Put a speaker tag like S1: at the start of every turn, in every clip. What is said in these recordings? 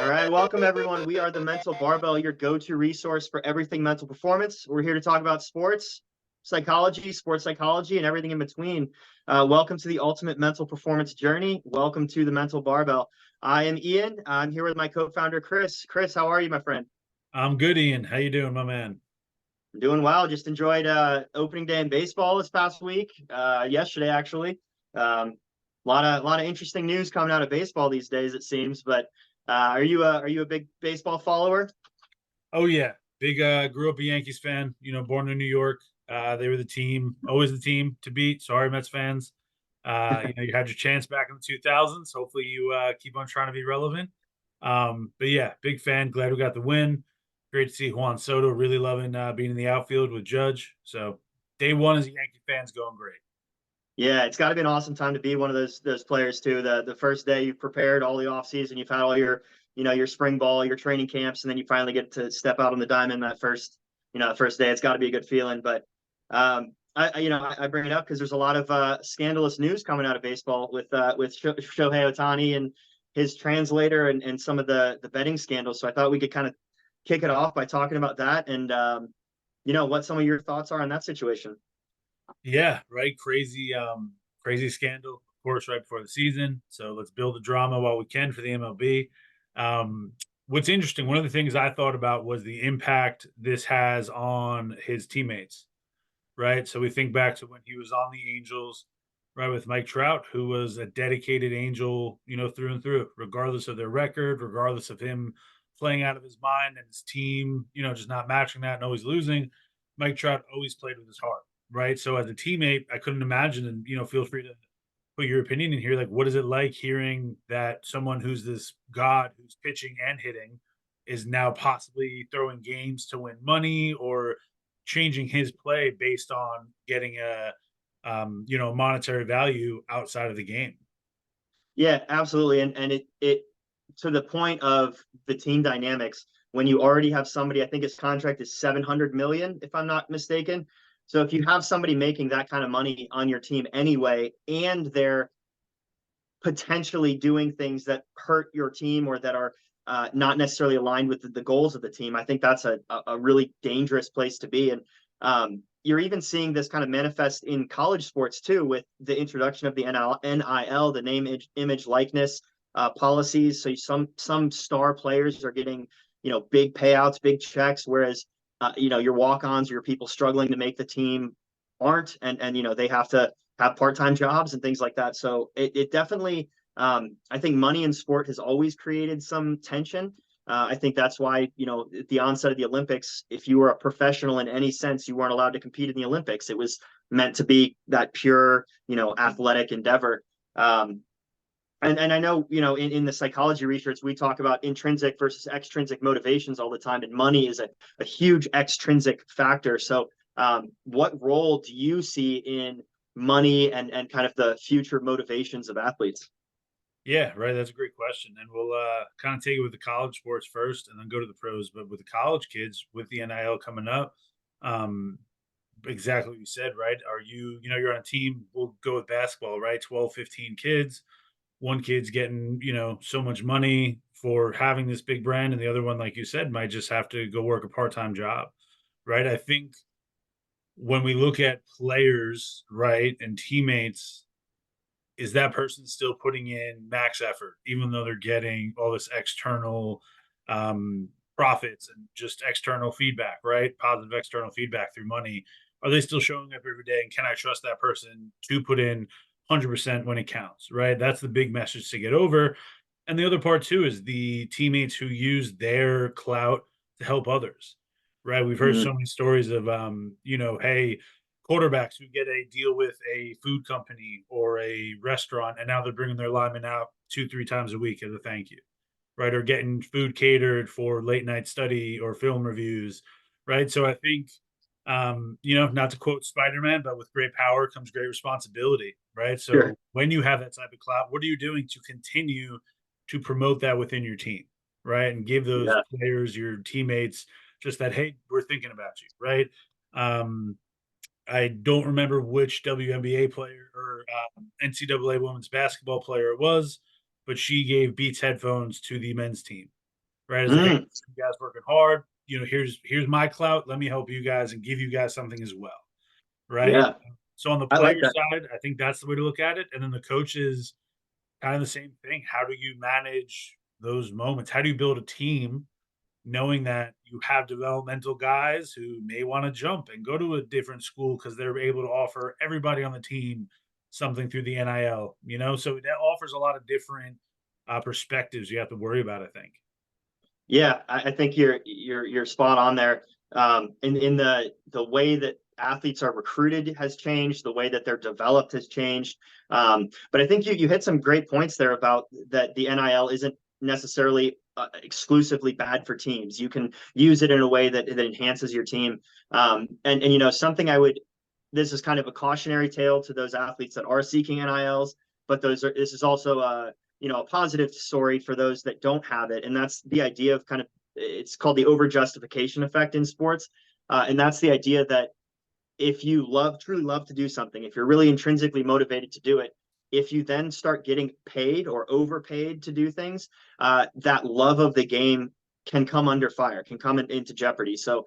S1: All right, welcome everyone. We are the Mental Barbell, your go-to resource for everything mental performance. We're here to talk about sports psychology, and everything in between. Welcome to the ultimate mental performance journey. Welcome to the Mental Barbell. I am Ian. I'm here with my co-founder, Chris. Chris, how are you, my friend?
S2: I'm good, Ian. How you doing, my man?
S1: I'm doing well. Just enjoyed opening day in baseball this past week. Yesterday, actually. A lot of interesting news coming out of baseball these days, it seems. But are you a big baseball follower?
S2: Oh yeah, big. Grew up a Yankees fan. Born in New York. They were the team, always the team to beat. Sorry, Mets fans. You had your chance back in the 2000s. Hopefully, you keep on trying to be relevant. But yeah, big fan. Glad we got the win. Great to see Juan Soto. Really loving being in the outfield with Judge. So day one as a Yankee fan's going great.
S1: Yeah, it's got to be an awesome time to be one of those players too. The first day you've prepared all the off season, you've had all your spring ball, your training camps, and then you finally get to step out on the diamond that first day. It's got to be a good feeling. But I bring it up because there's a lot of scandalous news coming out of baseball with Shohei Ohtani and his translator and some of the betting scandals. So I thought we could kind of kick it off by talking about that and what some of your thoughts are on that situation.
S2: Yeah, right. Crazy scandal, of course, right before the season. So let's build the drama while we can for the MLB. Um, what's interesting, one of the things I thought about was the impact this has on his teammates, right? So we think back to when he was on the Angels, right, with Mike Trout, who was a dedicated Angel, through and through, regardless of their record, regardless of him playing out of his mind and his team, just not matching that and always losing. Mike Trout always played with his heart, right? So as a teammate, I couldn't imagine, and feel free to put your opinion in here. Like, what is it like hearing that someone who's this god who's pitching and hitting is now possibly throwing games to win money or changing his play based on getting a monetary value outside of the game?
S1: Yeah, absolutely. And it to the point of the team dynamics, when you already have somebody, I think his contract is 700 million, if I'm not mistaken. So if you have somebody making that kind of money on your team anyway, and they're potentially doing things that hurt your team or that are not necessarily aligned with the goals of the team, I think that's a really dangerous place to be. And you're even seeing this kind of manifest in college sports too, with the introduction of the NIL, the name, image, likeness policies. So some star players are getting big payouts, big checks, whereas your walk-ons, your people struggling to make the team aren't, and they have to have part-time jobs and things like that. So it definitely, I think money in sport has always created some tension. I think that's why, at the onset of the Olympics, if you were a professional in any sense, you weren't allowed to compete in the Olympics. It was meant to be that pure, athletic endeavor. And I know, in the psychology research, we talk about intrinsic versus extrinsic motivations all the time, and money is a huge extrinsic factor. So what role do you see in money and kind of the future motivations of athletes?
S2: Yeah, right. That's a great question. And we'll kind of take it with the college sports first and then go to the pros. But with the college kids, with the NIL coming up, um, exactly what you said, right? Are you're on a team, we'll go with basketball, right? 12, 15 kids. One kid's getting, so much money for having this big brand, and the other one, like you said, might just have to go work a part-time job, right? I think when we look at players, right, and teammates, is that person still putting in max effort, even though they're getting all this external um, profits and just external feedback, right? Positive external feedback through money. Are they still showing up every day? And can I trust that person to put in 100% when it counts, right? That's the big message to get over. And the other part, too, is the teammates who use their clout to help others, right? We've heard so
S1: Mm,
S2: many stories of, hey, quarterbacks who get a deal with a food company or a restaurant, and now they're bringing their linemen out 2, 3 times a week as a thank you, right? Or getting food catered for late night study or film reviews, right? So I think, not to quote Spider Man, but with great power comes great responsibility, right?
S1: sure.
S2: So when you have that type of clout, what are you doing to continue to promote that within your team, right? And give those
S1: Yeah.
S2: players, your teammates, just that, hey, we're thinking about you, right? Um, I don't remember which WNBA player or NCAA women's basketball player it was, but she gave Beats headphones to the men's team, right? It's like, hey,
S1: Mm,
S2: you guys working hard. Here's my clout. Let me help you guys and give you guys something as well, right?
S1: yeah,
S2: So on the
S1: I
S2: player
S1: like that.
S2: side, I think that's the way to look at it. And then the coaches, kind of the same thing. How do you manage those moments? How do you build a team knowing that you have developmental guys who may want to jump and go to a different school because they're able to offer everybody on the team something through the NIL, So that offers a lot of different perspectives you have to worry about, I think.
S1: Yeah, I think you're spot on there. In the way that athletes are recruited has changed, the way that they're developed has changed. But I think you hit some great points there about that the NIL isn't necessarily exclusively bad for teams. You can use it in a way that enhances your team. And something I would, this is kind of a cautionary tale to those athletes that are seeking NILs, but this is also a positive story for those that don't have it, and that's the idea of it's called the over justification effect in sports, and that's the idea that if you truly love to do something, if you're really intrinsically motivated to do it, if you then start getting paid or overpaid to do things, that love of the game can come under fire, can come into jeopardy. So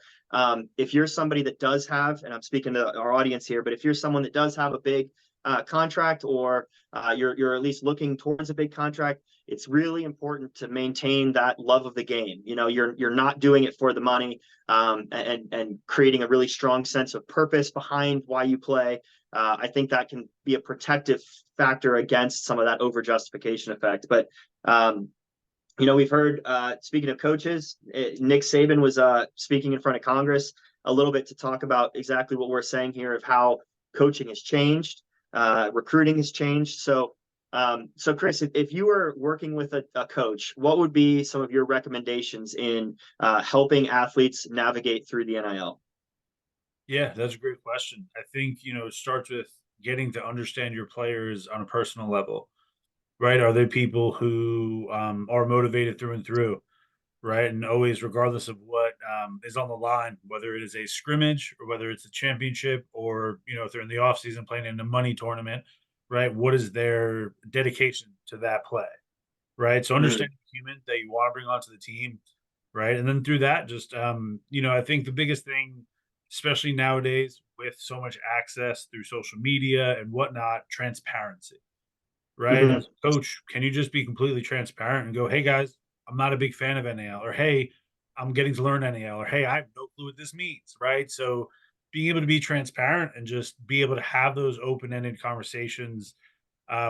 S1: if you're somebody that does have, and I'm speaking to our audience here, but if you're someone that does have a big contract, or you're at least looking towards a big contract, it's really important to maintain that love of the game. You're not doing it for the money, and creating a really strong sense of purpose behind why you play. I think that can be a protective factor against some of that over justification effect. But we've heard, speaking of coaches, Nick Saban was speaking in front of Congress a little bit to talk about exactly what we're saying here of how coaching has changed, recruiting has changed. So Chris, if you were working with a coach, what would be some of your recommendations in helping athletes navigate through the NIL?
S2: Yeah, that's a great question. I think, it starts with getting to understand your players on a personal level, right? Are they people who are motivated through and through? Right? And always, regardless of what is on the line, whether it is a scrimmage or whether it's a championship, or if they're in the offseason playing in a money tournament, right? What is their dedication to that play, right? So
S1: Mm-hmm.
S2: understanding the human that you want to bring onto the team, right? And then through that, just I think the biggest thing, especially nowadays with so much access through social media and whatnot, transparency, right?
S1: Mm-hmm.
S2: As a coach, can you just be completely transparent and go, "Hey guys, I'm not a big fan of NAL," or "Hey, I'm getting to learn NAL," or "Hey, I have no clue what this means," right? So being able to be transparent and just be able to have those open-ended conversations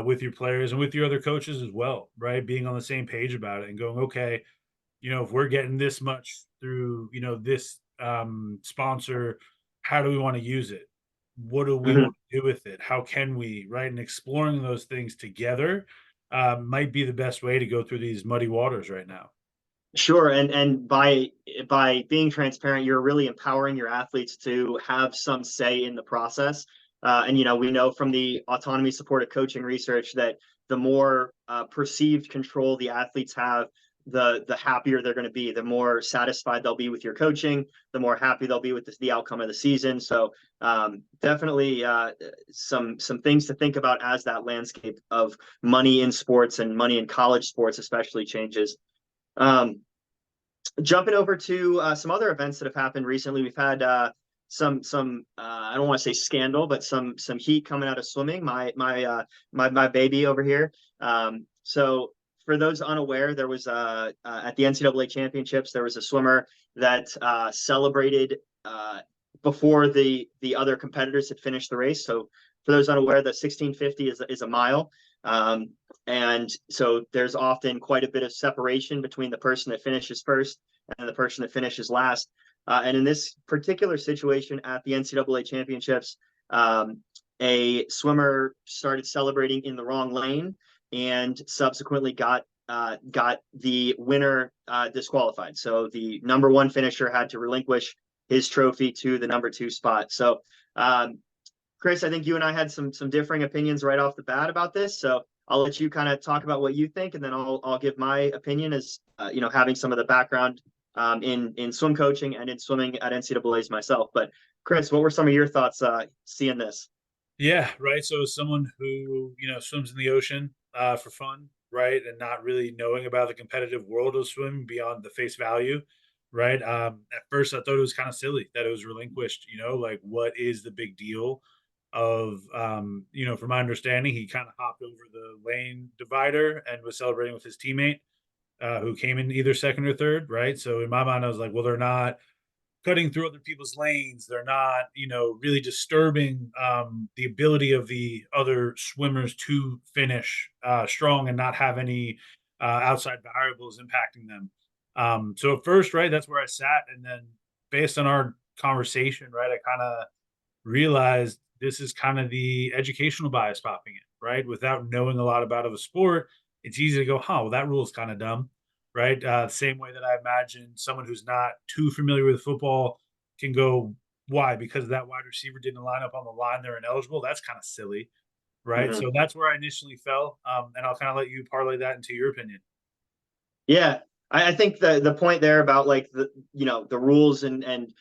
S2: with your players and with your other coaches as well, right? Being on the same page about it and going, okay, if we're getting this much through, this sponsor, how do we want to use it? What do we
S1: Mm-hmm.
S2: want to do with it? How can we, right? And exploring those things together might be the best way to go through these muddy waters right now.
S1: Sure, and by being transparent, you're really empowering your athletes to have some say in the process. And we know from the autonomy supported coaching research that the more perceived control the athletes have, the happier they're going to be, the more satisfied they'll be with your coaching, the more happy they'll be with the outcome of the season. So definitely some things to think about as that landscape of money in sports and money in college sports especially changes. Um, Jumping over to some other events that have happened recently, we've had some I don't want to say scandal, but some heat coming out of swimming. My baby over here. So for those unaware, there was at the NCAA championships there was a swimmer that celebrated before the other competitors had finished the race. So for those unaware, the 1650 is a mile. Um, and so there's often quite a bit of separation between the person that finishes first and the person that finishes last. And in this particular situation at the NCAA championships, a swimmer started celebrating in the wrong lane and subsequently got the winner disqualified. So the number one finisher had to relinquish his trophy to the number two spot. So Chris, I think you and I had some differing opinions right off the bat about this. So I'll let you kind of talk about what you think, and then I'll give my opinion as having some of the background in swim coaching and in swimming at NCAA's myself. But Chris, what were some of your thoughts seeing this?
S2: Yeah, right. So as someone who, swims in the ocean for fun, right? And not really knowing about the competitive world of swimming beyond the face value, right? At first, I thought it was kind of silly that it was relinquished. Like what is the big deal? From my understanding, he kind of hopped over the lane divider and was celebrating with his teammate, who came in either second or third, right? So in my mind, I was like, well, they're not cutting through other people's lanes. They're not, really disturbing the ability of the other swimmers to finish strong and not have any outside variables impacting them. So at first, right, that's where I sat. And then based on our conversation, right, I kind of realized this is kind of the educational bias popping in, right? Without knowing a lot about the sport, it's easy to go, huh, well, that rule is kind of dumb, right? Same way that I imagine someone who's not too familiar with football can go, why? Because that wide receiver didn't line up on the line, they're ineligible. That's kind of silly, right?
S1: Mhm.
S2: So that's where I initially fell. And I'll kind of let you parlay that into your opinion.
S1: Yeah, I think the point there about like the rules and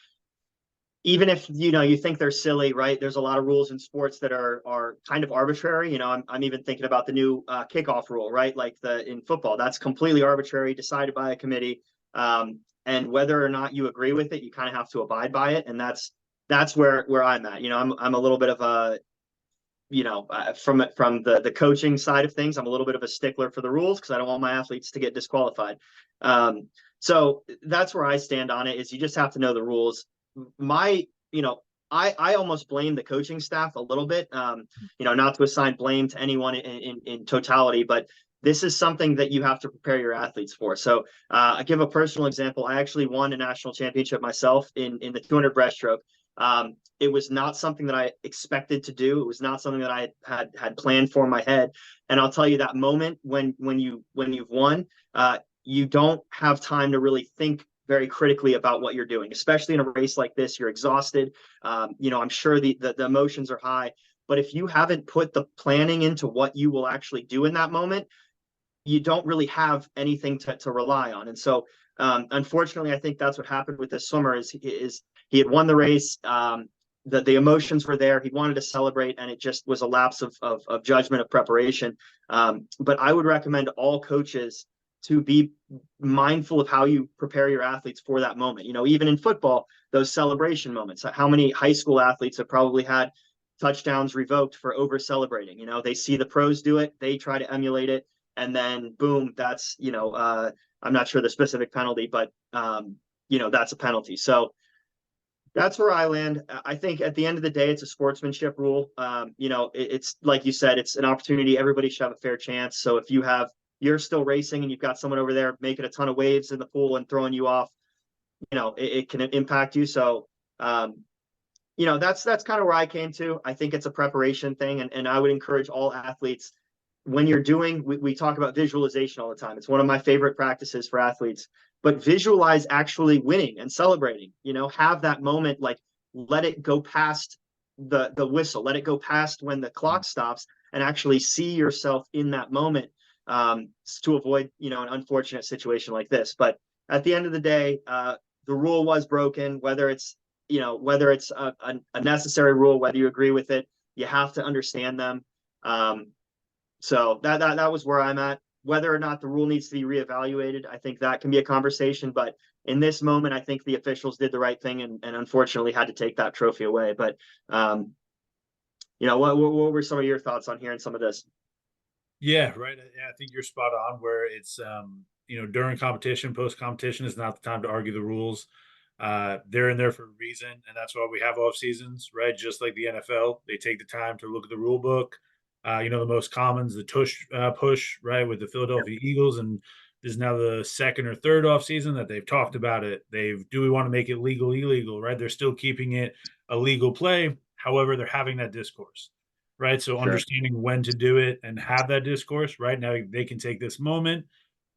S1: even if you think they're silly, right? There's a lot of rules in sports that are kind of arbitrary. I'm even thinking about the new kickoff rule, right? Like the in football, that's completely arbitrary, decided by a committee. And whether or not you agree with it, you kind of have to abide by it, and that's where I'm at. I'm a little bit of a from the coaching side of things, I'm a little bit of a stickler for the rules because I don't want my athletes to get disqualified. So that's where I stand on it. Is you just have to know the rules. My, I almost blame the coaching staff a little bit. Not to assign blame to anyone in totality, but this is something that you have to prepare your athletes for. So I give a personal example. I actually won a national championship myself in the 200 breaststroke. It was not something that I expected to do. It was not something that I had planned for in my head. And I'll tell you that moment when you've won, you don't have time to really think very critically about what you're doing, especially in a race like this. You're exhausted. I'm sure the emotions are high, but if you haven't put the planning into what you will actually do in that moment, you don't really have anything to rely on. And so, unfortunately, I think that's what happened with this swimmer is he had won the race. The emotions were there. He wanted to celebrate, and it just was a lapse of judgment, of preparation. But I would recommend all coaches to be mindful of how you prepare your athletes for that moment. Even in football, those celebration moments. How many high school athletes have probably had touchdowns revoked for over celebrating? They see the pros do it, they try to emulate it, and then boom, that's I'm not sure the specific penalty, but that's a penalty. So that's where I land. I think at the end of the day, it's a sportsmanship rule. It's like you said, it's an opportunity. Everybody should have a fair chance. So if you're still racing and you've got someone over there making a ton of waves in the pool and throwing you off, it can impact you. So that's kind of where I came to. I think it's a preparation thing, and I would encourage all athletes when you're doing. We talk about visualization all the time. It's one of my favorite practices for athletes. But visualize actually winning and celebrating. Have that moment, like let it go past the whistle, let it go past when the clock stops, and actually see yourself in that moment, to avoid an unfortunate situation like this. But at the end of the day, the rule was broken. Whether it's a necessary rule, whether you agree with it, you have to understand them. So that was where I'm at. Whether or not the rule needs to be reevaluated, I think that can be a conversation. But in this moment, I think the officials did the right thing and unfortunately had to take that trophy away. But what were some of your thoughts on hearing some of this?
S2: Yeah, right. Yeah, I think you're spot on where it's during competition, post competition is not the time to argue the rules. They're in there for a reason, and that's why we have off seasons, right? Just like the NFL, they take the time to look at the rule book. The most commons, the push, right, with the Philadelphia Eagles, and this is now the second or third off season that they've talked about it. Do we want to make it legal, illegal, right? They're still keeping it a legal play. However, they're having that discourse, right? So
S1: Sure.
S2: understanding when to do it and have that discourse, right? Now they can take this moment,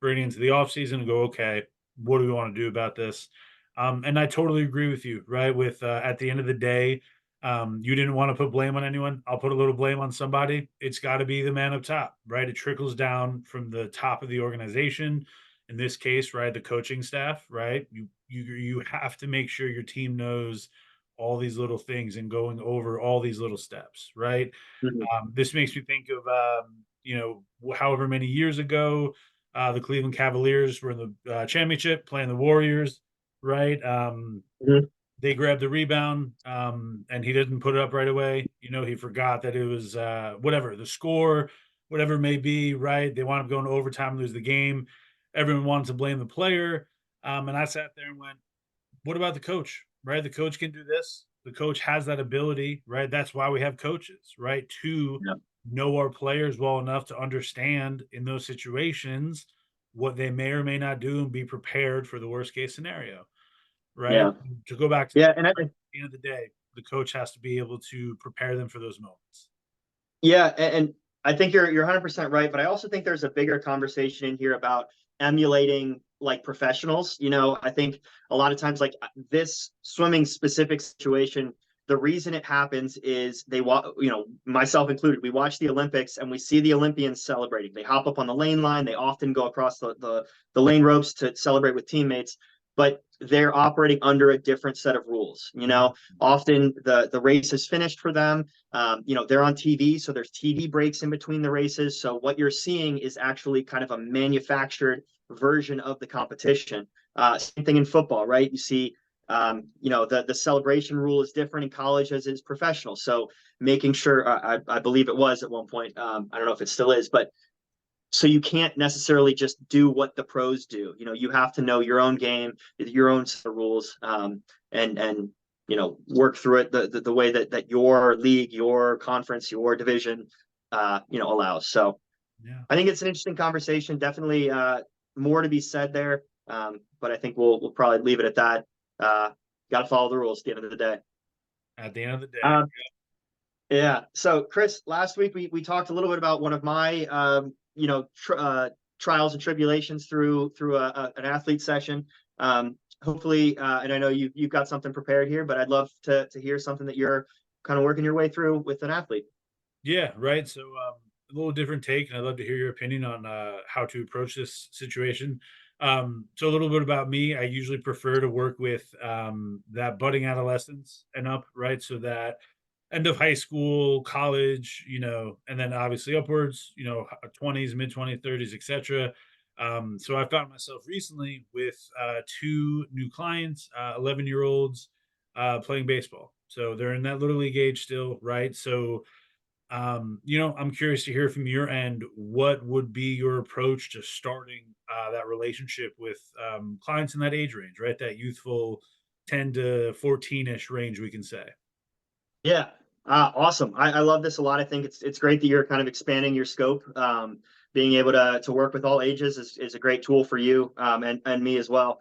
S2: bring it into the off season and go, okay, what do we want to do about this? And I totally agree with you, right? With at the end of the day, you didn't want to put blame on anyone. I'll put a little blame on somebody. It's got to be the man up top, right? It trickles down from the top of the organization. In this case, right, the coaching staff, right? You have to make sure your team knows all these little things and going over all these little steps, right?
S1: Mhm.
S2: This makes me think of however many years ago, the Cleveland Cavaliers were in the championship playing the Warriors, right?
S1: Mhm.
S2: They grabbed the rebound, and he didn't put it up right away. He forgot that it was whatever the score, whatever it may be, right? They wound up going to overtime, lose the game. Everyone wanted to blame the player. And I sat there and went, what about the coach, right? The coach can do this. The coach has that ability, right? That's why we have coaches, right? To
S1: Yeah.
S2: know our players well enough to understand in those situations what they may or may not do and be prepared for the worst case scenario, right?
S1: Yeah.
S2: To go back to
S1: Yeah.
S2: that,
S1: And
S2: right, at the end of the day, the coach has to be able to prepare them for those moments.
S1: yeah, and I think you're 100% right, but I also think there's a bigger conversation in here about emulating like professionals. I think a lot of times like this swimming specific situation, the reason it happens is myself included, we watch the Olympics and we see the Olympians celebrating. They hop up on the lane line, they often go across the lane ropes to celebrate with teammates, but they're operating under a different set of rules. Often the race is finished for them. They're on TV, so there's TV breaks in between the races. So what you're seeing is actually kind of a manufactured version of the competition. Same thing in football, right? You see, the celebration rule is different in college as is professional. So making sure, I believe it was at one point, I don't know if it still is, but so you can't necessarily just do what the pros do. You have to know your own game, your own set of rules, and work through it the way that your league, your conference, your division allows. So
S2: Yeah.
S1: I think it's an interesting conversation. Definitely more to be said there. But I think we'll probably leave it at that. Got to follow the rules at the end of the day.
S2: At the end of the day.
S1: Um, yeah. So, Chris, last week we talked a little bit about one of my trials and tribulations through an athlete session. Hopefully, and I know you've got something prepared here, but I'd love to hear something that you're kind of working your way through with an athlete.
S2: Yeah, right. So a little different take, and I'd love to hear your opinion on how to approach this situation. So a little bit about me. I usually prefer to work with that budding adolescence and up, right? So that end of high school, college, and then obviously upwards, 20s, mid 20s, 30s, etc. So I found myself recently with two new clients, 11-year-olds playing baseball. So they're in that little league age still, right? So I'm curious to hear from your end. What would be your approach to starting that relationship with clients in that age range, right? That youthful 10 to 14-ish range, we can say.
S1: Yeah. Awesome. I love this a lot. I think it's great that you're kind of expanding your scope. Being able to work with all ages is a great tool for you, and me as well.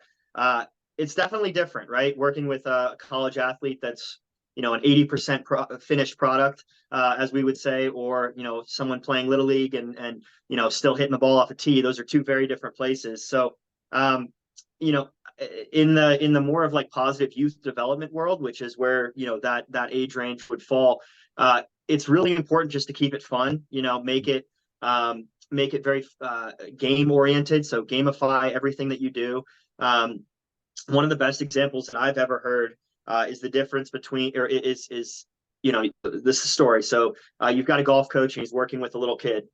S1: It's definitely different, right? Working with a college athlete that's an 80% finished product, as we would say, or someone playing little league and still hitting the ball off a tee. Those are two very different places. So um, you know in the more of like positive youth development world, which is where that age range would fall, it's really important just to keep it fun. Make it very game oriented, so gamify everything that you do. One of the best examples that I've ever heard is the difference between, or is this is a story. So you've got a golf coach and he's working with a little kid,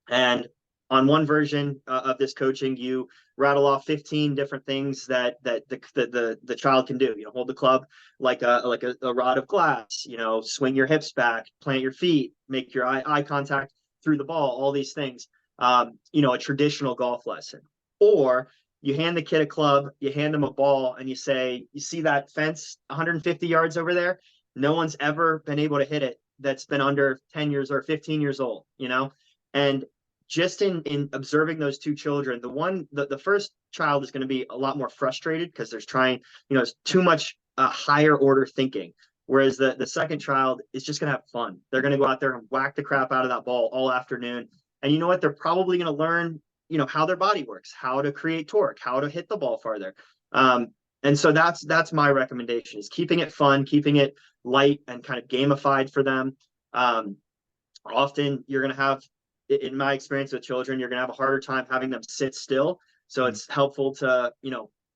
S1: and on one version of this coaching, you rattle off 15 different things that the child can do. Hold the club like a rod of glass. Swing your hips back, plant your feet, make your eye contact through the ball. All these things. A traditional golf lesson. Or you hand the kid a club, you hand him a ball, and you say, "You see that fence 150 yards over there? No one's ever been able to hit it that's been under 10 years or 15 years old." And just in observing those two children, the first child is going to be a lot more frustrated because there's too much higher order thinking. Whereas the second child is just going to have fun. They're going to go out there and whack the crap out of that ball all afternoon. And you know what? They're probably going to learn, how their body works, how to create torque, how to hit the ball farther. And so that's my recommendation, is keeping it fun, keeping it light and kind of gamified for them. Often you're going to have, in my experience with children, you're going to have a harder time having them sit still. So it's helpful to,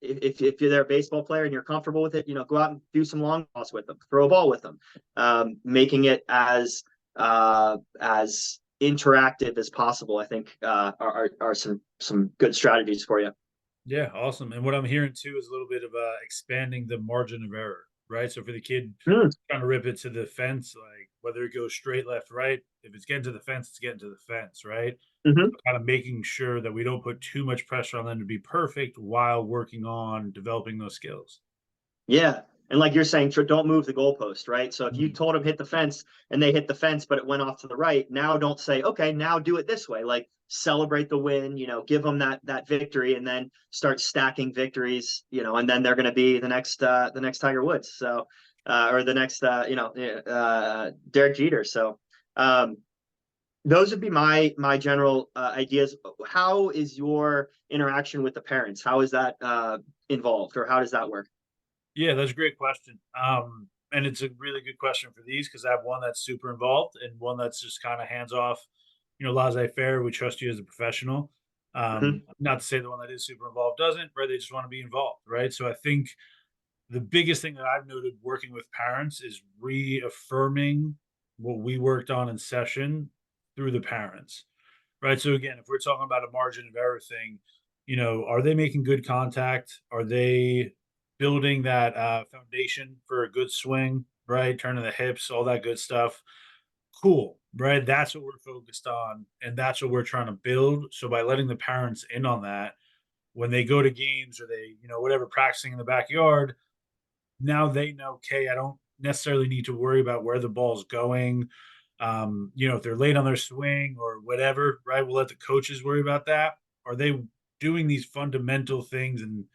S1: if you're a baseball player and you're comfortable with it, go out and do some long balls with them, throw a ball with them, making it as interactive as possible, I think are some good strategies for you.
S2: Yeah, awesome. And what I'm hearing too is a little bit of expanding the margin of error, right? So for the kid
S1: Mm,
S2: trying to rip it to the fence, like whether it goes straight, left, right, if it's getting to the fence, it's getting to the fence, right?
S1: mhm.
S2: Kind of making sure that we don't put too much pressure on them to be perfect while working on developing those skills.
S1: Yeah. And like you're saying, don't move the goalpost, right? So if you
S2: Mhm.
S1: told them hit the fence and they hit the fence, but it went off to the right, now don't say, okay, now do it this way. Like celebrate the win, give them that victory, and then start stacking victories, and then they're going to be the next Tiger Woods. So, or the next, Derek Jeter. So, um, those would be my general ideas. How is your interaction with the parents? How is that involved, or how does that work?
S2: Yeah, that's a great question. And it's a really good question for these because I have one that's super involved and one that's just kind of hands off, laissez-faire. We trust you as a professional.
S1: Mhm.
S2: Not to say the one that is super involved doesn't, right? They just want to be involved, right? So I think the biggest thing that I've noted working with parents is reaffirming what we worked on in session through the parents, right? So again, if we're talking about a margin of error thing, are they making good contact? Are they building that foundation for a good swing, right? Turning the hips, all that good stuff. Cool, right? That's what we're focused on, and that's what we're trying to build. So by letting the parents in on that, when they go to games or they, whatever, practicing in the backyard, now they know, okay, I don't necessarily need to worry about where the ball's going. If they're late on their swing or whatever, right? We'll let the coaches worry about that. Are they doing these fundamental things and,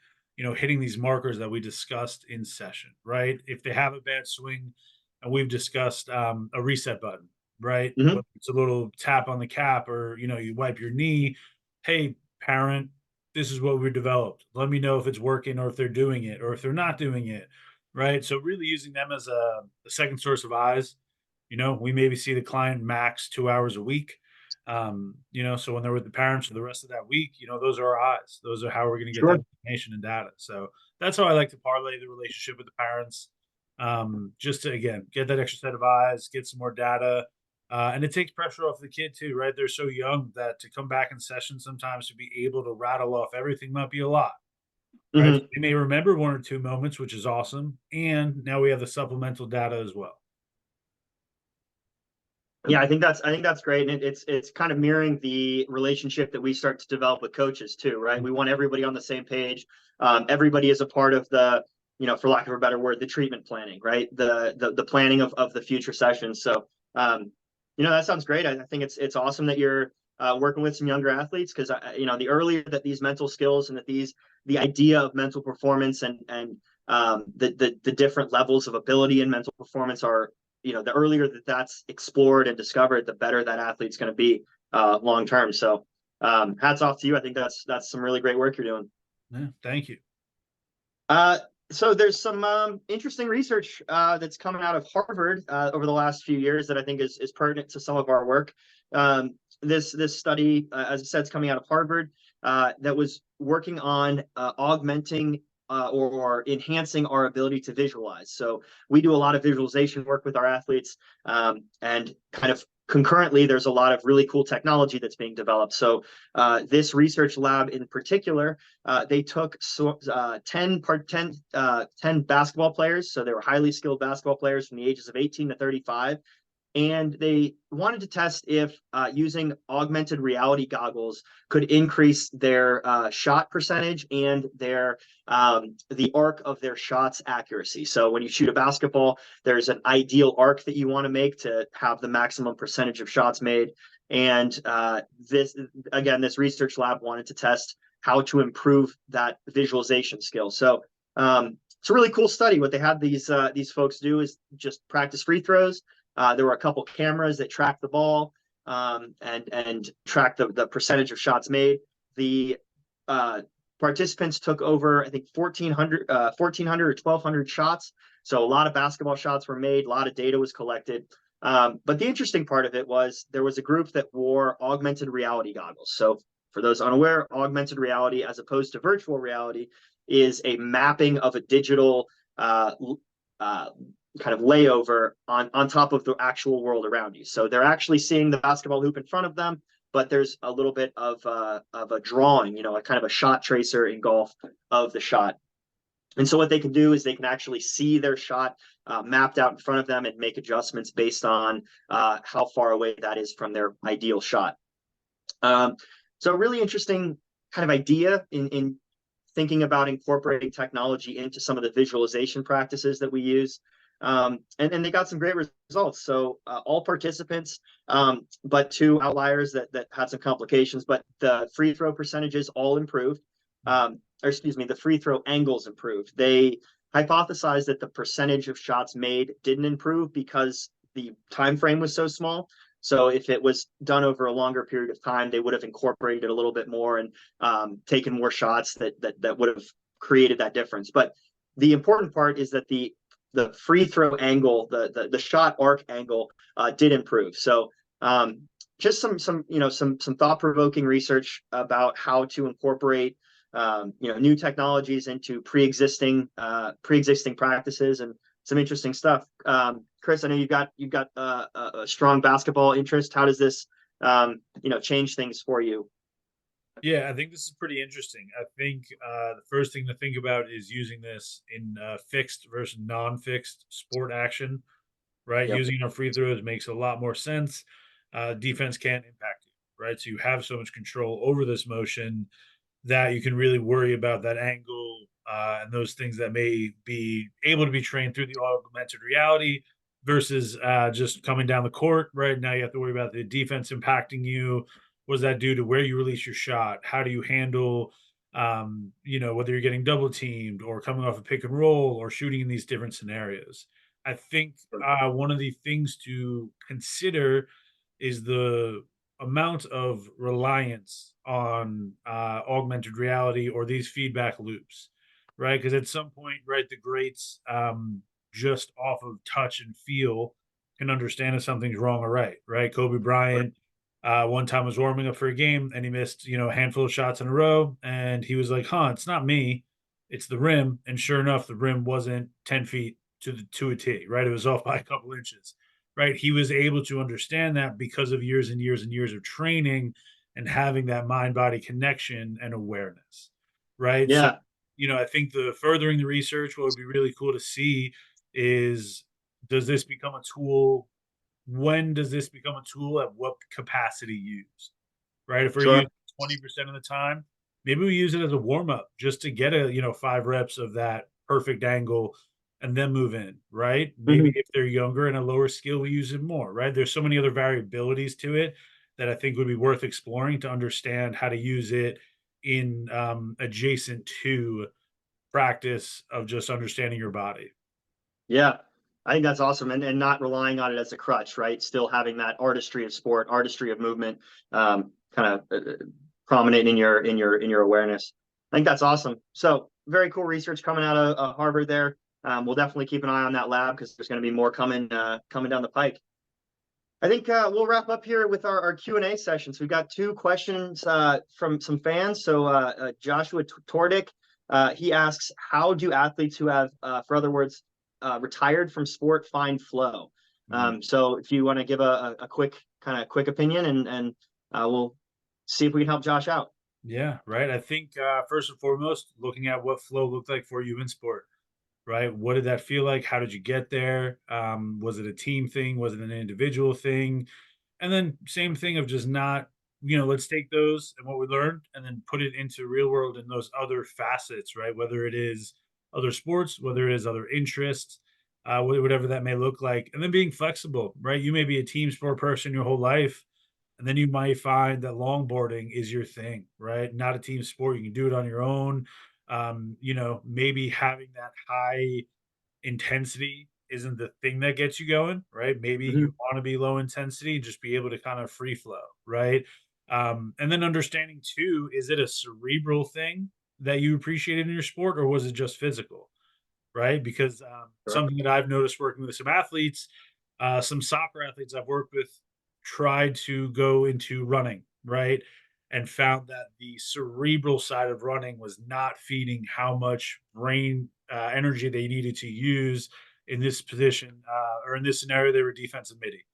S2: hitting these markers that we discussed in session, right? If they have a bad swing, and we've discussed a reset button, right?
S1: Mhm.
S2: Whether it's a little tap on the cap or, you wipe your knee. Hey, parent, this is what we developed. Let me know if it's working or if they're doing it or if they're not doing it, right? So really using them as a second source of eyes. We maybe see the client max 2 hours a week. So when they're with the parents for the rest of that week, those are our eyes. Those are how we're going to get that
S1: Sure.
S2: information and data. So that's how I like to parlay the relationship with the parents. Just to again get that extra set of eyes, get some more data. And it takes pressure off the kid too, right? They're so young that to come back in session sometimes to be able to rattle off everything might be a lot, right?
S1: Mhm.
S2: They may remember one or two moments, which is awesome. And now we have the supplemental data as well.
S1: Yeah, I think that's great, and it's kind of mirroring the relationship that we start to develop with coaches too, right? We want everybody on the same page. Everybody is a part of the, for lack of a better word, the treatment planning, right? The planning of the future sessions. So, that sounds great. I think it's awesome that you're working with some younger athletes because the earlier that these mental skills and that the idea of mental performance and the different levels of ability and mental performance are, the earlier that that's explored and discovered, the better that athlete's going to be long term. So hats off to you. I think that's some really great work you're doing.
S2: Yeah, thank you.
S1: Uh, so there's some interesting research that's coming out of Harvard over the last few years that I think is pertinent to some of our work. This study, as I said, is coming out of Harvard that was working on augmenting or enhancing our ability to visualize. So we do a lot of visualization work with our athletes, and kind of concurrently, there's a lot of really cool technology that's being developed. So this research lab in particular, they took 10 basketball players. So they were highly skilled basketball players from the ages of 18 to 35. And they wanted to test if using augmented reality goggles could increase their shot percentage and the arc of their shots accuracy. So when you shoot a basketball, there's an ideal arc that you want to make to have the maximum percentage of shots made. And this research lab wanted to test how to improve that visualization skill. So it's a really cool study. What they had these folks do is just practice free throws. There were a couple cameras that tracked the ball and tracked the percentage of shots made. The participants took over, I think, 1,400 or 1,200 shots. So a lot of basketball shots were made. A lot of data was collected. But the interesting part of it was there was a group that wore augmented reality goggles. So for those unaware, augmented reality, as opposed to virtual reality, is a mapping of a digital kind of layover on top of the actual world around you. So they're actually seeing the basketball hoop in front of them, but there's a little bit of a drawing, you know, a kind of a shot tracer in golf of the shot. And so what they can do is they can actually see their shot mapped out in front of them and make adjustments based on how far away that is from their ideal shot. So really interesting kind of idea in thinking about incorporating technology into some of the visualization practices that we use. And they got some great results. So all participants, but two outliers that had some complications, but the free throw percentages all improved. Or excuse me, the free throw angles improved. They hypothesized that the percentage of shots made didn't improve because the time frame was so small. So if it was done over a longer period of time, they would have incorporated it a little bit more and taken more shots that would have created that difference. But the important part is that the free throw angle, the shot arc angle, did improve. So just some thought provoking research about how to incorporate new technologies into pre-existing practices, and some interesting stuff. Chris, I know you've got a strong basketball interest. How does this change things for you?
S2: Yeah, I think this is pretty interesting. I think the first thing to think about is using this in fixed versus non-fixed sport action, right?
S1: Yep.
S2: Using our free throws makes a lot more sense. Defense can't impact you, right? So you have so much control over this motion that you can really worry about that angle and those things that may be able to be trained through the augmented reality versus just coming down the court. Right now, you have to worry about the defense impacting you. Was that due to where you release your shot? How do you handle, whether you're getting double teamed or coming off a pick and roll or shooting in these different scenarios? I think one of the things to consider is the amount of reliance on augmented reality or these feedback loops, right? Because at some point, right, the greats just off of touch and feel can understand if something's wrong or right, right? Kobe Bryant one time was warming up for a game and he missed, a handful of shots in a row, and he was like, "Huh, it's not me, it's the rim." And sure enough, the rim wasn't 10 feet to a T, right? It was off by a couple inches, right? He was able to understand that because of years and years and years of training and having that mind body connection and awareness, right? So,
S1: Yeah,
S2: I think the furthering the research, what would be really cool to see is, does this become a tool? When does this become a tool? At what capacity used? Right? If we're
S1: sure.
S2: using 20% of the time, maybe we use it as a warm up just to get 5 reps of that perfect angle and then move in, right? Maybe
S1: Mhm.
S2: if they're younger and a lower skill, we use it more, right? There's so many other variabilities to it that I think would be worth exploring to understand how to use it in adjacent to practice of just understanding your body.
S1: Yeah, I think that's awesome, and not relying on it as a crutch, right? Still having that artistry of sport, artistry of movement, kind of prominent in your awareness. I think that's awesome. So very cool research coming out of Harvard there. We'll definitely keep an eye on that lab because there's going to be more coming down the pike. I think we'll wrap up here with our Q&A sessions. We've got two questions from some fans. So Joshua Tordick, he asks, how do athletes who have, for other words, retired from sport find flow?
S2: Mhm.
S1: So if you want to give a quick opinion, and we'll see if we can help Josh out.
S2: Yeah, right. I think first and foremost, looking at what flow looked like for you in sport, right? What did that feel like? How did you get there? Was it a team thing? Was it an individual thing? And then same thing of just not, let's take those and what we learned and then put it into real world in those other facets, right? Whether it is other sports, whether it is other interests, whatever that may look like. And then being flexible, right? You may be a team sport person your whole life, and then you might find that longboarding is your thing, right? Not a team sport. You can do it on your own. Maybe having that high intensity isn't the thing that gets you going, right? Maybe you
S1: Mhm.
S2: want to be low intensity and just be able to kind of free flow, right? And then understanding too, is it a cerebral thing that you appreciated in your sport, or was it just physical, right? Because
S1: Sure.
S2: something that I've noticed working with some athletes, some soccer athletes I've worked with, tried to go into running, right? And found that the cerebral side of running was not feeding how much brain energy they needed to use in this position, or in this scenario, they were defensive midi,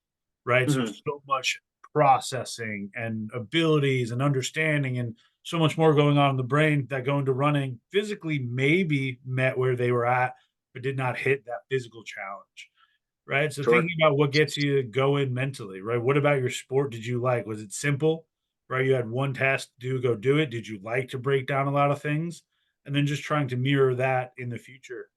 S2: right? So,
S1: Mhm.
S2: so much processing and abilities and understanding and so much more going on in the brain that going to running physically maybe met where they were at, but did not hit that physical challenge, right? So
S1: Sure.
S2: thinking about what gets you to go in mentally, right? What about your sport did you like? Was it simple, right? You had one task to do, go do it. Did you like to break down a lot of things? And then just trying to mirror that in the future,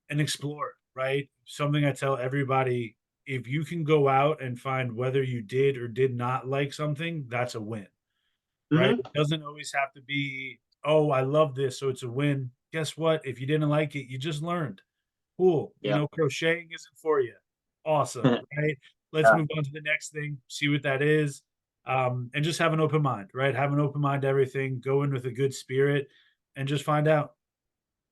S2: and explore, right? Something I tell everybody, if you can go out and find whether you did or did not like something, that's a win, right?
S1: Mhm.
S2: It doesn't always have to be, oh, I love this, so it's a win. Guess what? If you didn't like it, you just learned. Cool.
S1: Yeah.
S2: Crocheting isn't for you. Awesome, right? Let's
S1: Yeah.
S2: move on to the next thing, see what that is. And just have an open mind, right? Have an open mind to everything, go in with a good spirit and just find out.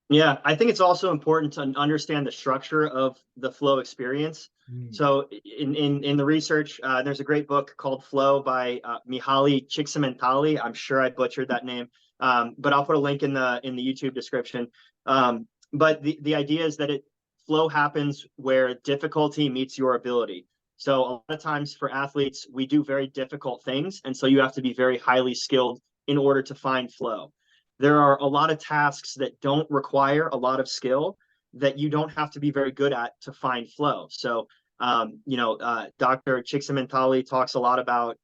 S1: Yeah, I think it's also important to understand the structure of the flow experience.
S2: Mm.
S1: So in the research, there's a great book called Flow by Mihaly Csikszentmihalyi. I'm sure I butchered that name, but I'll put a link in the YouTube description. But the idea is that flow happens where difficulty meets your ability. So a lot of times for athletes, we do very difficult things, and so you have to be very highly skilled in order to find flow. There are a lot of tasks that don't require a lot of skill that you don't have to be very good at to find flow. So, Dr. Csikszentmihalyi talks a lot about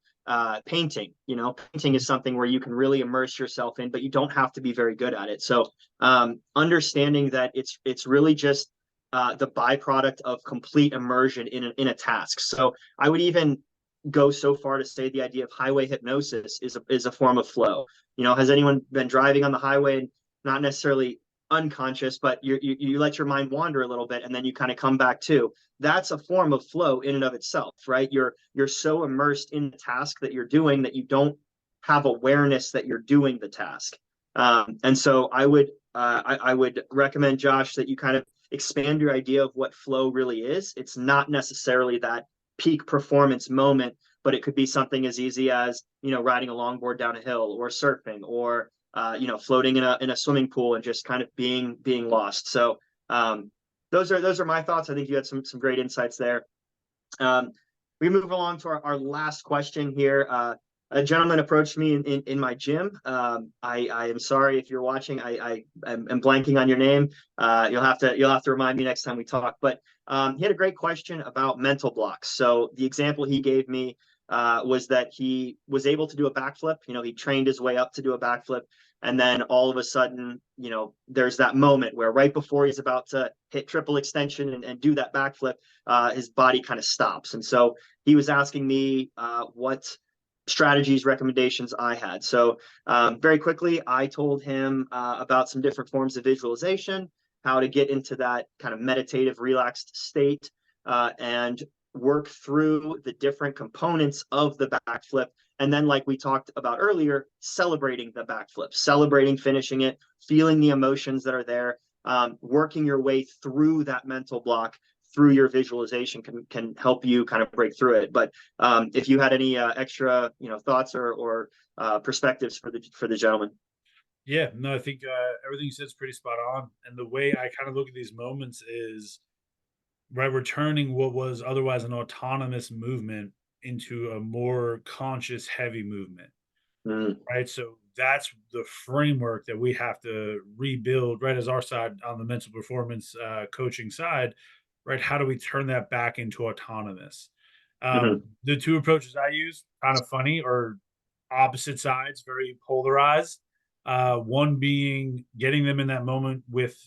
S1: painting. Painting is something where you can really immerse yourself in, but you don't have to be very good at it. So, understanding that it's really just the byproduct of complete immersion in a task. So, I would even go so far to say the idea of highway hypnosis is a form of flow. Has anyone been driving on the highway and not necessarily unconscious, but you let your mind wander a little bit and then you kind of come back to? That's a form of flow in and of itself, right? You're so immersed in the task that you're doing that you don't have awareness that you're doing the task. And so I would recommend, Josh, that you kind of expand your idea of what flow really is. It's not necessarily that peak performance moment, but it could be something as easy as riding a longboard down a hill, or surfing, or floating in a swimming pool and just kind of being lost. So those are my thoughts. I think you had some great insights there. We move along to our last question here. A gentleman approached me in my gym. I am sorry if you're watching. I'm blanking on your name. You'll have to remind me next time we talk. But he had a great question about mental blocks. So the example he gave me was that he was able to do a backflip. He trained his way up to do a backflip, and then all of a sudden, there's that moment where right before he's about to hit triple extension and do that backflip, his body kind of stops. And so he was asking me what strategies, recommendations I had. So very quickly, I told him about some different forms of visualization, how to get into that kind of meditative, relaxed state, and work through the different components of the backflip. And then, like we talked about earlier, celebrating the backflip, celebrating finishing it, feeling the emotions that are there, working your way through that mental block through your visualization can help you kind of break through it. But if you had any extra thoughts or perspectives for the gentleman.
S2: Yeah, no, I think everything you said is pretty spot on. And the way I kind of look at these moments is, right, we're turning what was otherwise an autonomous movement into a more conscious, heavy movement,
S1: Mm,
S2: right? So that's the framework that we have to rebuild, right? As our side on the mental performance coaching side, right? How do we turn that back into autonomous?
S1: mhm,
S2: The two approaches I use, kind of funny, are opposite sides, very polarized. One being getting them in that moment with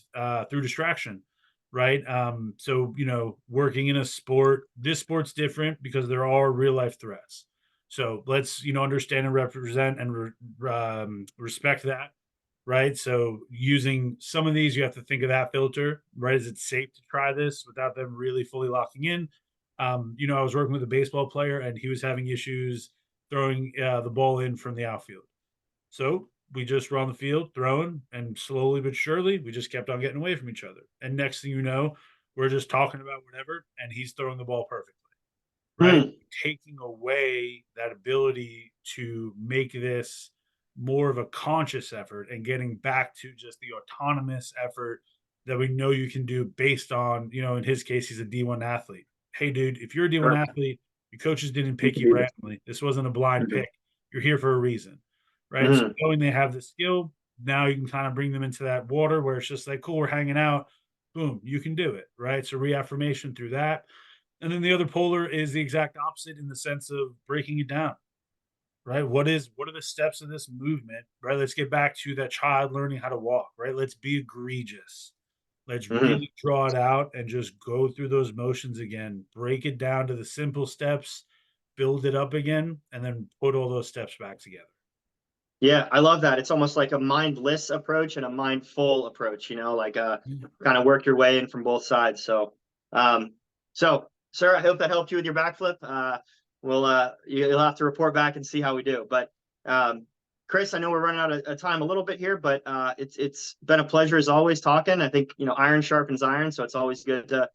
S2: through distraction, right? So working in a sport, this sport's different because there are real life threats. So let's understand and represent and respect that, right? So using some of these, you have to think of that filter, right? Is it safe to try this without them really fully locking in? I was working with a baseball player and he was having issues throwing the ball in from the outfield. So we just were on the field throwing, and slowly but surely, we just kept on getting away from each other. And next thing you know, we're just talking about whatever, and he's throwing the ball perfectly, right?
S1: mm,
S2: Taking away that ability to make this more of a conscious effort and getting back to just the autonomous effort that we know you can do based on, you know, in his case, he's a D1 athlete. Hey, dude, if you're a D1
S1: Sure.
S2: athlete, your coaches didn't
S1: You
S2: pick
S1: can
S2: you
S1: do this.
S2: randomly. This wasn't a blind
S1: Mhm.
S2: pick. You're here for a reason, right? So
S1: Mhm.
S2: knowing they have the skill, now you can kind of bring them into that water where it's just like, cool, we're hanging out. Boom, you can do it, right? So reaffirmation through that. And then the other polar is the exact opposite in the sense of breaking it down, right? What are the steps of this movement, right? Let's get back to that child learning how to walk, right? Let's be egregious. Let's
S1: Mhm.
S2: really draw it out and just go through those motions again, break it down to the simple steps, build it up again, and then put all those steps back together.
S1: Yeah, I love that. It's almost like a mindless approach and a mindful approach, like kind of work your way in from both sides. Um, so sir, I hope that helped you with your backflip. You'll have to report back and see how we do. But Chris, I know we're running out of time a little bit here, but it's been a pleasure as always talking. I think, iron sharpens iron, so it's always good to,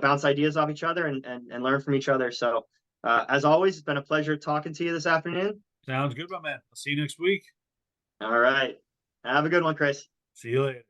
S1: bounce ideas off each other and learn from each other. So as always, it's been a pleasure talking to you this afternoon.
S2: Sounds good, my man. I'll see you next week.
S1: All right. Have a good one, Chris.
S2: See you later.